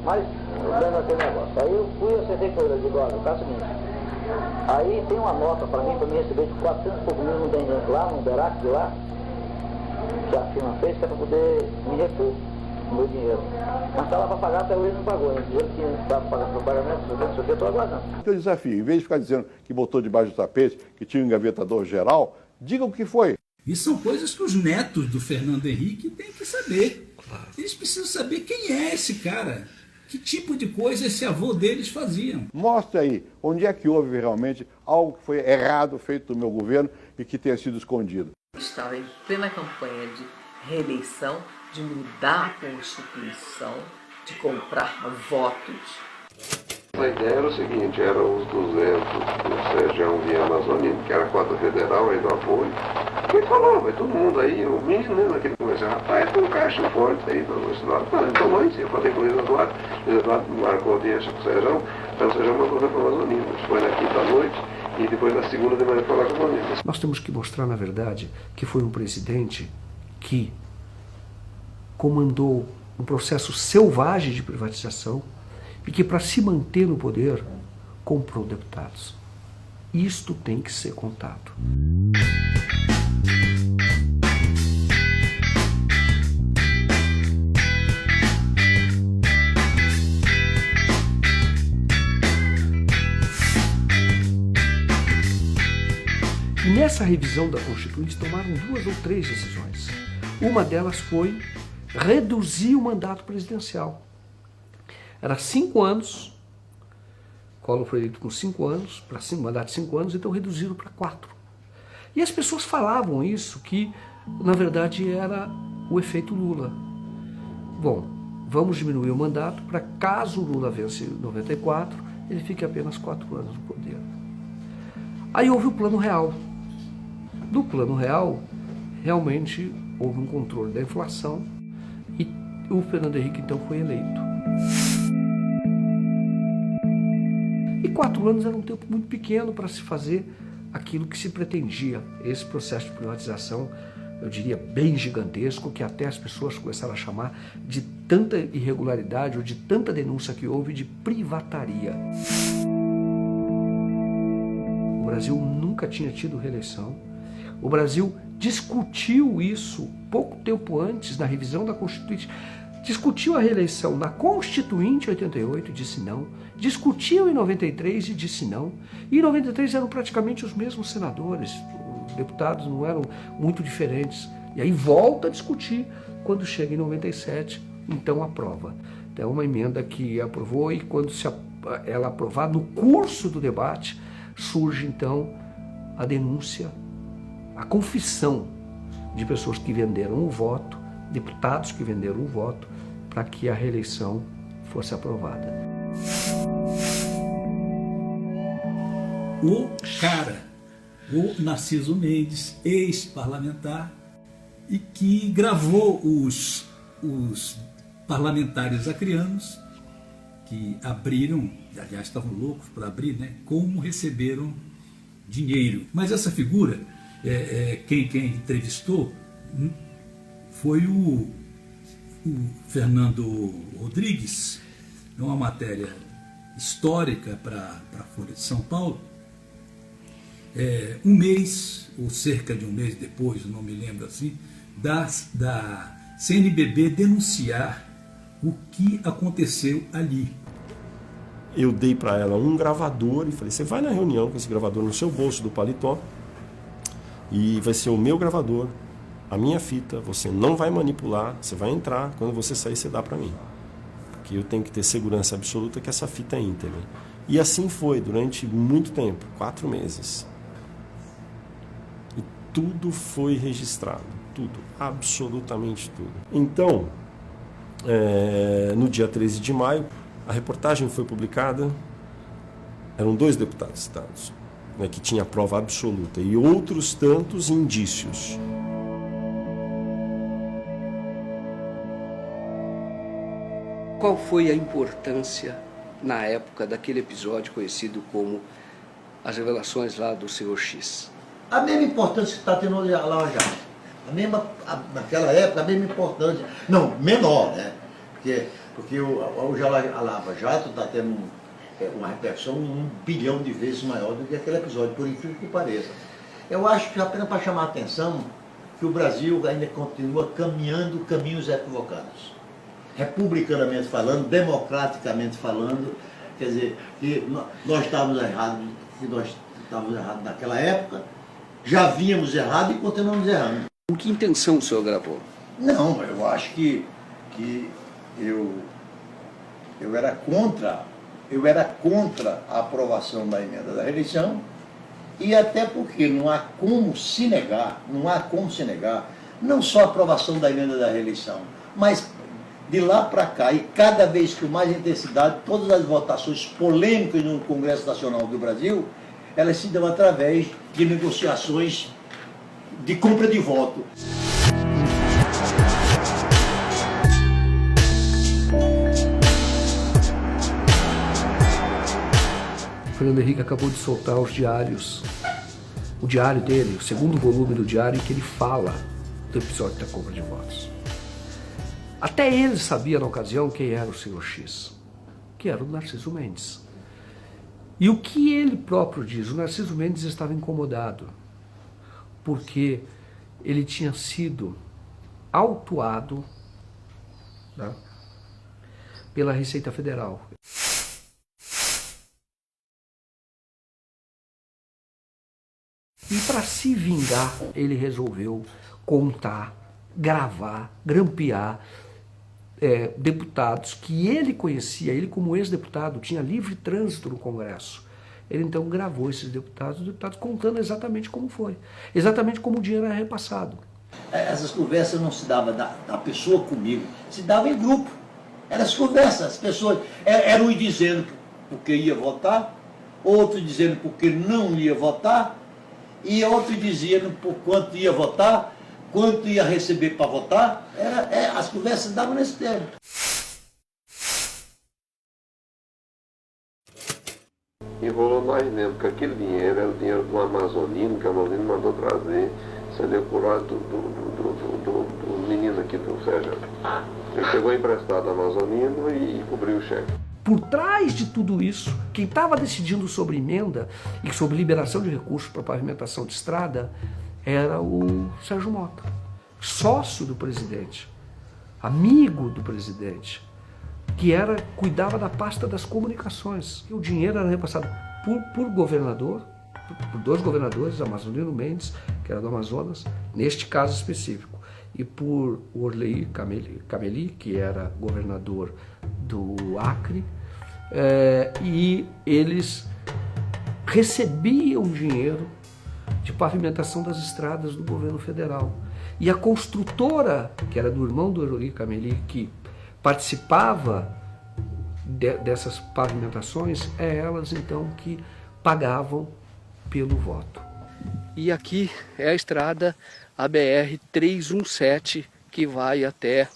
Mas vendo aquele negócio. Aí eu fui, acertei com ele, eu digo, olha, tá o seguinte. Aí tem uma nota para mim receber de 400 e pouco mil no Dendente lá, no Berac de lá, que a firma fez, que é para poder me repor o meu dinheiro. Mas estava para pagar, até hoje não pagou. O dinheiro que estava para pagar o pagamento, eu estou aguardando. Então eu desafio, em vez de ficar dizendo que botou debaixo do tapete, que tinha um engavetador geral, diga o que foi. E são coisas que os netos do Fernando Henrique têm que saber. Eles precisam saber quem é esse cara. Que tipo de coisa esse avô deles faziam. Mostre aí onde é que houve realmente algo que foi errado feito no meu governo e que tenha sido escondido. Estava em plena campanha de reeleição, de mudar a Constituição, de comprar votos. A ideia era o seguinte, eram os 200 do Sérgio Via Amazonino, que era a quadra federal aí do apoio. E falou, vai todo mundo aí, o menino naquele começo, rapaz, tem um caixa forte aí para o Eduardo. Falei, então mãe, eu falei com o Eduardo marcou a audiência com o Sérgio, então o Sérgio mandou para o Amazonino. Foi na quinta-noite e depois na segunda de manhã falar com o Amazonino. Nós temos que mostrar, na verdade, que foi um presidente que comandou um processo selvagem de privatização e que, para se manter no poder, comprou deputados. Isto tem que ser contado. E nessa revisão da Constituinte tomaram 2 ou 3 decisões. Uma delas foi reduzir o mandato presidencial. Era 5 anos, Collor foi eleito com 5 anos, para mandato de 5 anos, então reduziram para 4. E as pessoas falavam isso, que na verdade era o efeito Lula. Bom, vamos diminuir o mandato para caso o Lula vence em 94, ele fique apenas 4 anos no poder. Aí houve o Plano Real. Do Plano Real, realmente houve um controle da inflação e o Fernando Henrique então foi eleito. E 4 anos era um tempo muito pequeno para se fazer aquilo que se pretendia. Esse processo de privatização, eu diria, bem gigantesco, que até as pessoas começaram a chamar de tanta irregularidade ou de tanta denúncia que houve de privataria. O Brasil nunca tinha tido reeleição. O Brasil discutiu isso pouco tempo antes, na revisão da Constituinte. Discutiu a reeleição na Constituinte em 88 e disse não. Discutiu em 93 e disse não. E em 93 eram praticamente os mesmos senadores. Os deputados não eram muito diferentes. E aí volta a discutir. Quando chega em 97, então aprova. É uma emenda que aprovou e quando ela aprovar, no curso do debate, surge então a denúncia, a confissão de pessoas que venderam o voto, deputados que venderam o voto, para que a reeleição fosse aprovada. O cara, o Narciso Mendes, ex-parlamentar, e que gravou os parlamentares acrianos, que abriram, aliás estavam loucos para abrir, né, como receberam dinheiro. Mas essa figura, quem entrevistou foi o Fernando Rodrigues, numa matéria histórica para a Folha de São Paulo, um mês, ou cerca de um mês depois, não me lembro assim, da CNBB denunciar o que aconteceu ali. Eu dei para ela um gravador e falei, você vai na reunião com esse gravador no seu bolso do paletó e vai ser o meu gravador, a minha fita, você não vai manipular, você vai entrar, quando você sair você dá para mim. Porque eu tenho que ter segurança absoluta que essa fita é íntegra. E assim foi durante muito tempo, 4 meses. E tudo foi registrado, tudo, absolutamente tudo. Então, no dia 13 de maio, a reportagem foi publicada, eram 2 deputados citados, né, que tinha prova absoluta, e outros tantos indícios. Qual foi a importância, na época, daquele episódio conhecido como as revelações lá do Senhor X? A mesma importância que está tendo lá já. Naquela época, a mesma importância. Não, menor, né? Porque Porque hoje a Lava Jato está tendo uma repercussão 1 bilhão de vezes maior do que aquele episódio, por incrível que pareça. Eu acho que apenas para chamar a atenção que o Brasil ainda continua caminhando caminhos equivocados. Republicanamente falando, democraticamente falando, quer dizer, que nós estávamos errados, naquela época, já vínhamos errados e continuamos errando. Com que intenção o senhor gravou? Não, eu acho que eu era contra a aprovação da emenda da reeleição, e até porque não há como se negar, não só a aprovação da emenda da reeleição, mas de lá para cá, e cada vez com mais intensidade, todas as votações polêmicas no Congresso Nacional do Brasil, elas se dão através de negociações de compra de voto. O Fernando Henrique acabou de soltar os diários, o diário dele, o segundo volume do diário, em que ele fala do episódio da compra de votos. Até ele sabia na ocasião quem era o senhor X, que era o Narciso Mendes. E o que ele próprio diz, o Narciso Mendes estava incomodado, porque ele tinha sido autuado, né, pela Receita Federal. E para se vingar, ele resolveu contar, gravar, grampear deputados que ele conhecia. Ele, como ex-deputado, tinha livre trânsito no Congresso. Ele então gravou esses deputados, os deputados contando exatamente como foi, exatamente como o dinheiro era repassado. Essas conversas não se davam da pessoa comigo, se dava em grupo. Eram as conversas, as pessoas eram um dizendo porque ia votar, outro dizendo porque não ia votar, e outro dizendo por quanto ia votar, quanto ia receber para votar. As conversas davam nesse tempo. E rolou nós mesmo, que aquele dinheiro era o dinheiro do Amazonino, que o Amazonino mandou trazer, cedeu por lá do menino aqui do Sérgio. Ele pegou emprestado ao Amazonino e cobriu o cheque. Por trás de tudo isso, quem estava decidindo sobre emenda e sobre liberação de recursos para pavimentação de estrada era o Sérgio Mota, sócio do presidente, amigo do presidente, que cuidava da pasta das comunicações. E o dinheiro era repassado por governador, por dois governadores, Amazonino Mendes, que era do Amazonas, neste caso específico, e por Orley Cameli, que era governador do Acre, e eles recebiam dinheiro de pavimentação das estradas do governo federal. E a construtora, que era do irmão do Orley Cameli, que participava dessas pavimentações, elas então que pagavam pelo voto. E aqui é a estrada, a BR-317, que vai até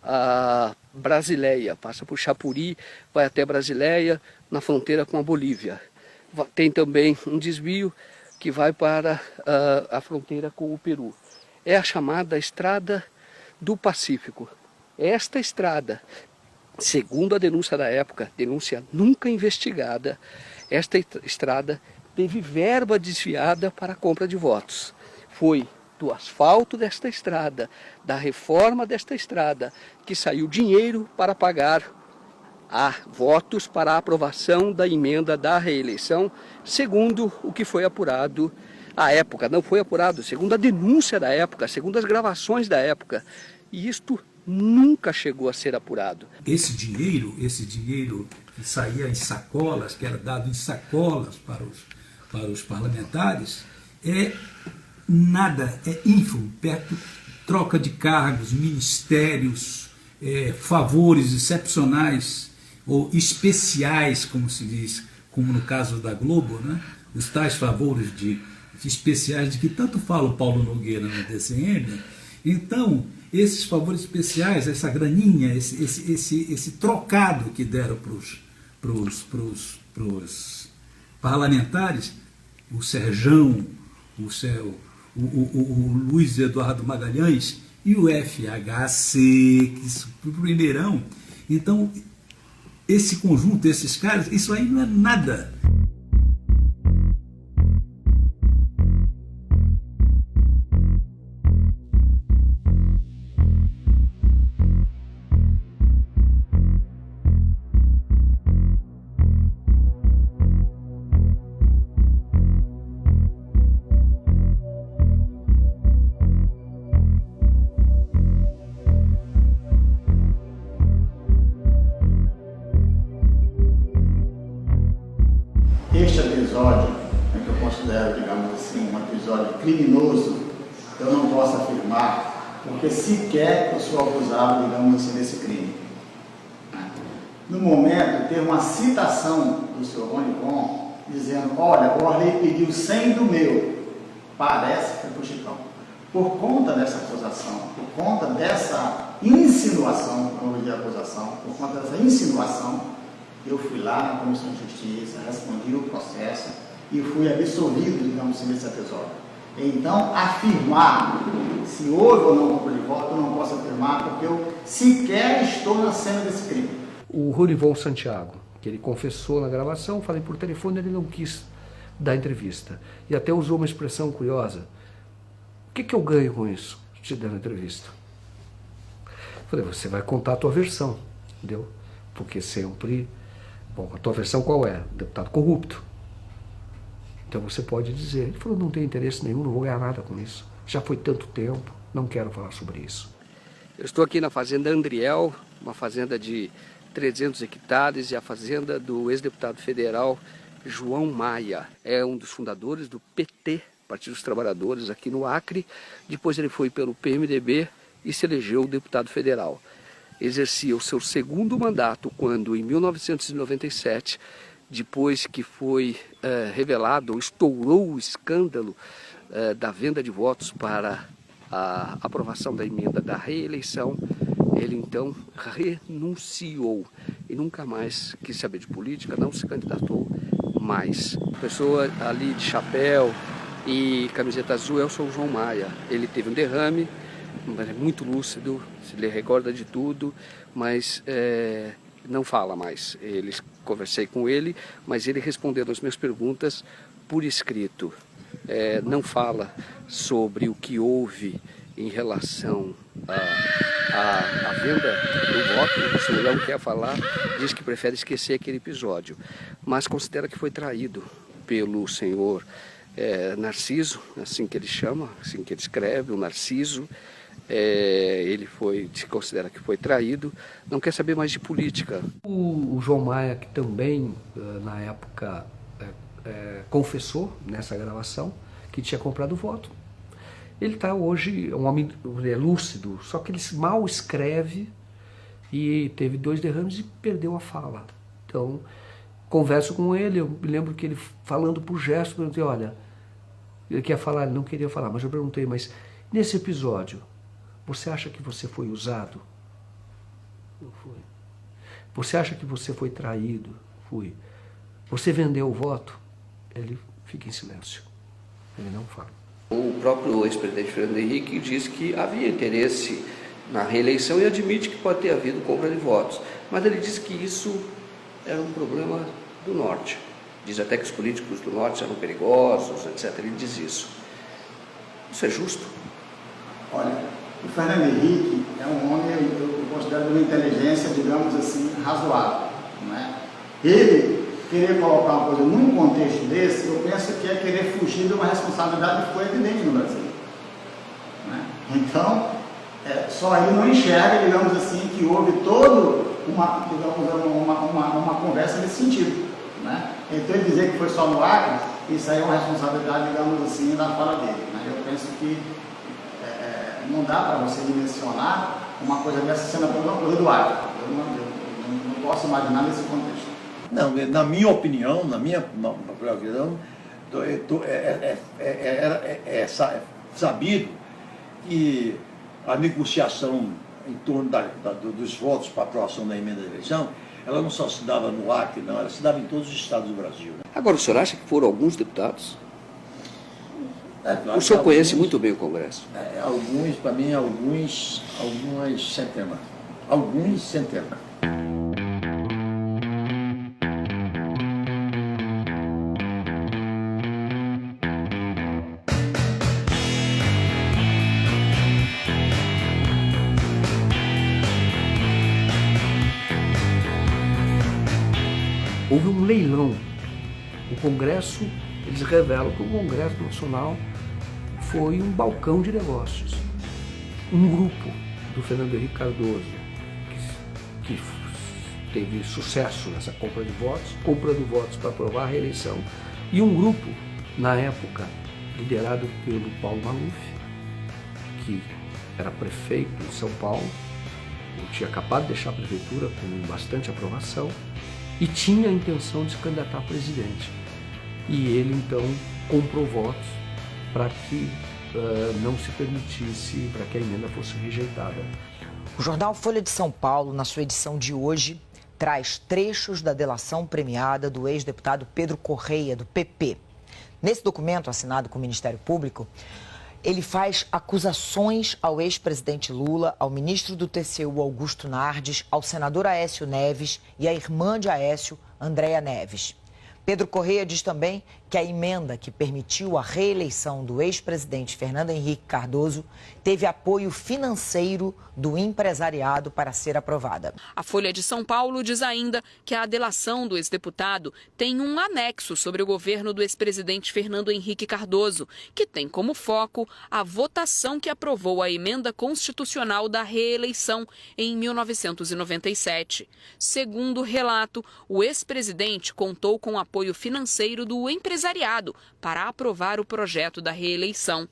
a Brasileia, passa por Chapuri, vai até Brasileia, na fronteira com a Bolívia. Tem também um desvio que vai para a fronteira com o Peru. É a chamada Estrada do Pacífico. Esta estrada, segundo a denúncia da época, denúncia nunca investigada, esta estrada teve verba desviada para a compra de votos. Foi do asfalto desta estrada, da reforma desta estrada, que saiu dinheiro para pagar votos para a aprovação da emenda da reeleição, segundo o que foi apurado à época. Não foi apurado, segundo a denúncia da época, segundo as gravações da época. E isto nunca chegou a ser apurado. Esse dinheiro que saía em sacolas, que era dado em sacolas para os parlamentares, é ínfimo, troca de cargos, ministérios, favores excepcionais ou especiais, como se diz, como no caso da Globo, né? Os tais favores especiais de que tanto fala o Paulo Nogueira no DCM. Então, esses favores especiais, essa graninha, esse trocado que deram para os parlamentares, o Serjão, o Luiz Eduardo Magalhães e o FHC, o primeirão, Então, esse conjunto, esses caras, isso aí não é nada. Este episódio, que eu considero, digamos assim, um episódio criminoso, eu não posso afirmar, porque sequer eu sou acusado, digamos assim, desse crime. No momento, teve uma citação do senhor Ronivon, dizendo, olha, o Arley pediu 100 do meu, parece que foi para o Chicão. Por conta dessa acusação, por conta dessa insinuação, não vou dizer acusação, por conta dessa insinuação, eu fui lá na Comissão de Justiça, respondi o processo e fui absolvido, digamos assim, desse episódio. Então, afirmar se houve ou não compra de voto, eu não posso afirmar, porque eu sequer estou na cena desse crime. O Ronivon Santiago, que ele confessou na gravação, falei por telefone, ele não quis dar entrevista. E até usou uma expressão curiosa. O que eu ganho com isso, te dando entrevista? Falei, você vai contar a tua versão, entendeu? Porque sempre... Bom, a tua versão qual é? Deputado corrupto. Então você pode dizer. Ele falou, não tem interesse nenhum, não vou ganhar nada com isso. Já foi tanto tempo, não quero falar sobre isso. Eu estou aqui na Fazenda Andriel, uma fazenda de 300 hectares e a fazenda do ex-deputado federal João Maia. É um dos fundadores do PT, Partido dos Trabalhadores, aqui no Acre. Depois ele foi pelo PMDB e se elegeu deputado federal. Exercia o seu segundo mandato quando, em 1997, depois que foi revelado, ou estourou o escândalo da venda de votos para a aprovação da emenda da reeleição, ele então renunciou e nunca mais quis saber de política, não se candidatou mais. A pessoa ali de chapéu e camiseta azul é o São João Maia. Ele teve um derrame, é muito lúcido, se lhe recorda de tudo, mas não fala mais. Conversei com ele, mas ele respondendo as minhas perguntas por escrito. Não fala sobre o que houve em relação à venda do voto. Se ele não quer falar, diz que prefere esquecer aquele episódio, mas considera que foi traído pelo senhor Narciso, assim que ele chama, assim que ele escreve, o Narciso. Ele considera que foi traído, não quer saber mais de política. O João Maia, que também na época confessou nessa gravação que tinha comprado voto, ele está hoje, um homem lúcido, só que ele mal escreve e teve 2 derrames e perdeu a fala. Então, converso com ele, eu me lembro que ele falando por gesto, eu perguntei, olha, ele quer falar, ele não queria falar, mas eu perguntei, mas nesse episódio, você acha que você foi usado? Não fui. Você acha que você foi traído? Fui. Você vendeu o voto? Ele fica em silêncio. Ele não fala. O próprio ex-presidente Fernando Henrique diz que havia interesse na reeleição e admite que pode ter havido compra de votos. Mas ele diz que isso era um problema do Norte. Diz até que os políticos do Norte eram perigosos, etc. Ele diz isso. Isso é justo? Olha, o Fernando Henrique é um homem, eu considero de uma inteligência, digamos assim, razoável. Não é? Ele querer colocar uma coisa num contexto desse, eu penso que é querer fugir de uma responsabilidade que foi evidente no Brasil. Não é? Então, só ele não enxerga, digamos assim, que houve toda uma conversa nesse sentido. Não é? Então, ele dizer que foi só no Acre, isso aí é uma responsabilidade, digamos assim, da fala dele. Né? Eu penso que não dá para você dimensionar uma coisa dessa sendo uma coisa do Acre. Eu não posso imaginar nesse contexto. Não, na minha opinião, na minha visão, é sabido que a negociação em torno dos votos para a aprovação da emenda da eleição, ela não só se dava no Acre, não, ela se dava em todos os estados do Brasil. Agora, o senhor acha que foram alguns deputados? O senhor conhece muito bem o Congresso? Alguns, para mim, alguns centenas. Alguns centenas. houve um leilão. O Congresso, eles revelam que o Congresso Nacional foi um balcão de negócios. Um grupo do Fernando Henrique Cardoso, que teve sucesso nessa compra de votos, comprando votos para aprovar a reeleição, e um grupo, na época, liderado pelo Paulo Maluf, que era prefeito de São Paulo, tinha acabado de deixar a prefeitura com bastante aprovação, e tinha a intenção de se candidatar a presidente. E ele, então, comprou votos para que não se permitisse, para que a emenda fosse rejeitada. O jornal Folha de São Paulo, na sua edição de hoje, traz trechos da delação premiada do ex-deputado Pedro Correia, do PP. Nesse documento, assinado com o Ministério Público, ele faz acusações ao ex-presidente Lula, ao ministro do TCU, Augusto Nardes, ao senador Aécio Neves e à irmã de Aécio, Andréa Neves. Pedro Correia diz também que a emenda que permitiu a reeleição do ex-presidente Fernando Henrique Cardoso teve apoio financeiro do empresariado para ser aprovada. A Folha de São Paulo diz ainda que a delação do ex-deputado tem um anexo sobre o governo do ex-presidente Fernando Henrique Cardoso, que tem como foco a votação que aprovou a emenda constitucional da reeleição em 1997. Segundo o relato, o ex-presidente contou com apoio financeiro do empresariado para aprovar o projeto da reeleição.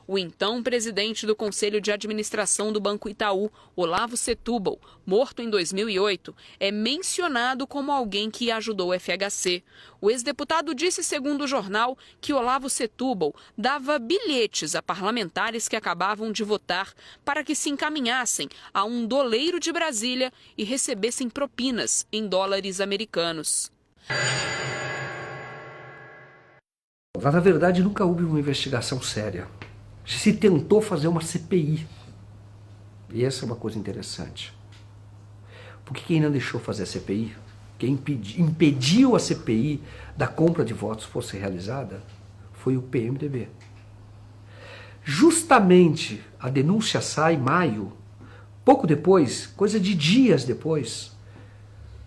O então presidente do Conselho de Administração do Banco Itaú, Olavo Setúbal, morto em 2008, é mencionado como alguém que ajudou o FHC. O ex-deputado disse, segundo o jornal, que Olavo Setúbal dava bilhetes a parlamentares que acabavam de votar para que se encaminhassem a um doleiro de Brasília e recebessem propinas em dólares americanos. Na verdade, nunca houve uma investigação séria. Se tentou fazer uma CPI. E essa é uma coisa interessante. Porque quem não deixou fazer a CPI, quem impediu a CPI da compra de votos fosse realizada, foi o PMDB. Justamente a denúncia sai em maio, pouco depois, coisa de dias depois,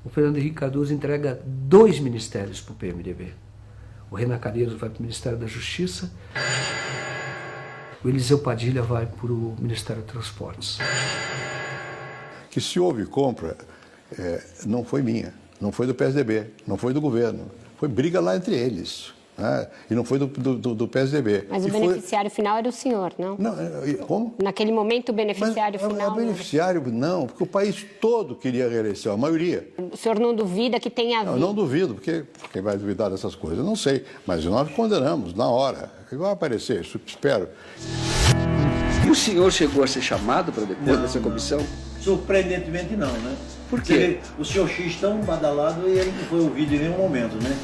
o Fernando Henrique Cardoso entrega 2 ministérios para o PMDB. O Renan Calheiros vai para o Ministério da Justiça, o Eliseu Padilha vai para o Ministério dos Transportes. Que se houve compra, não foi minha, não foi do PSDB, não foi do governo. Foi briga lá entre eles. Né? E não foi do PSDB. Mas o beneficiário final era o senhor, não? Não, como? Naquele momento o beneficiário final... O beneficiário não, porque o país todo queria a reeleição, a maioria. O senhor não duvida que tenha havido? Não duvido, porque quem vai duvidar dessas coisas? Eu não sei, mas nós condenamos na hora. Vai aparecer, isso espero. E o senhor chegou a ser chamado para depor dessa comissão? Surpreendentemente não, né? Por quê? O senhor X tão badalado e ele não foi ouvido em nenhum momento, né?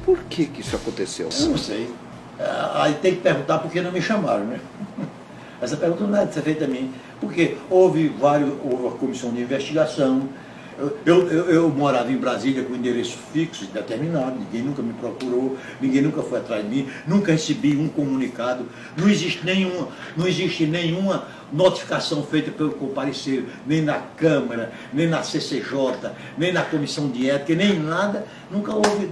Por que isso aconteceu? Eu não sei. Aí tem que perguntar por que não me chamaram, né? Essa pergunta não deve ser feita a mim. Porque houve a comissão de investigação. Eu morava em Brasília com endereço fixo e determinado, ninguém nunca me procurou, ninguém nunca foi atrás de mim, nunca recebi um comunicado, não existe nenhuma notificação feita pelo comparecer, nem na Câmara, nem na CCJ, nem na Comissão de Ética, nem nada, nunca houve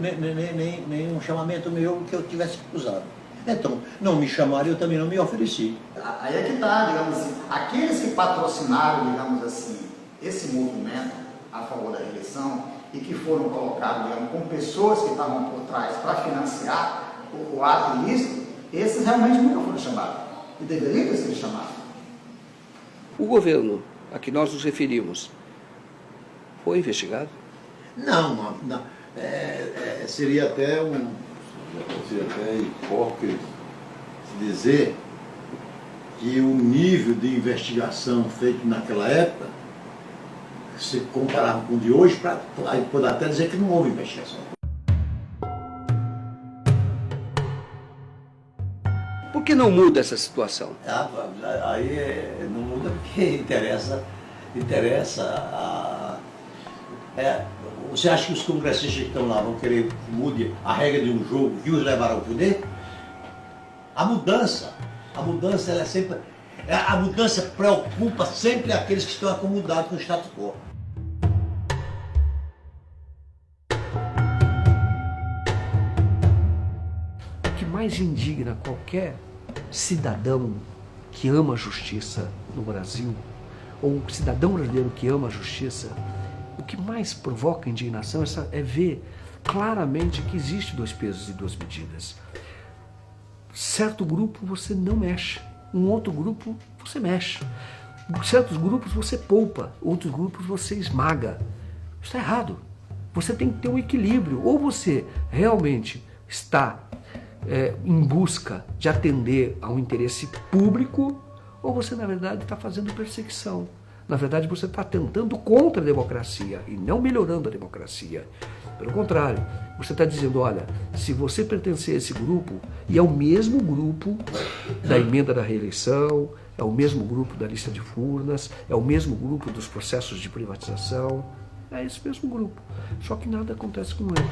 nenhum chamamento meu que eu tivesse acusado. Então, não me chamaram e eu também não me ofereci. Aí é que está, digamos assim, aqueles que patrocinaram, digamos assim, esse movimento a favor da reeleição e que foram colocados, digamos, com pessoas que estavam por trás para financiar o ato ilícito, esses realmente nunca foram chamados e deveriam ter sido chamados. O governo a que nós nos referimos foi investigado? Não. Seria até hipócrita dizer que o nível de investigação feito naquela época, se comparar com o de hoje, aí pode até dizer que não houve investigação. Por que não muda essa situação? Aí não muda porque você acha que os congressistas que estão lá vão querer que mude a regra de um jogo que os levará ao poder? A mudança ela é sempre... A mudança preocupa sempre aqueles que estão acomodados com o status quo. mais indigna qualquer cidadão que ama a justiça no Brasil, ou um cidadão brasileiro que ama a justiça, o que mais provoca indignação é ver claramente que existe 2 pesos e 2 medidas. Certo grupo você não mexe, um outro grupo você mexe. Certos grupos você poupa, outros grupos você esmaga. Isso está errado. Você tem que ter um equilíbrio. Ou você realmente está em busca de atender a um interesse público, ou você, na verdade, está fazendo perseguição. Na verdade, você está tentando contra a democracia e não melhorando a democracia. Pelo contrário, você está dizendo, olha, se você pertencer a esse grupo, e é o mesmo grupo da emenda da reeleição, é o mesmo grupo da lista de urnas, é o mesmo grupo dos processos de privatização, é esse mesmo grupo. Só que nada acontece com ele.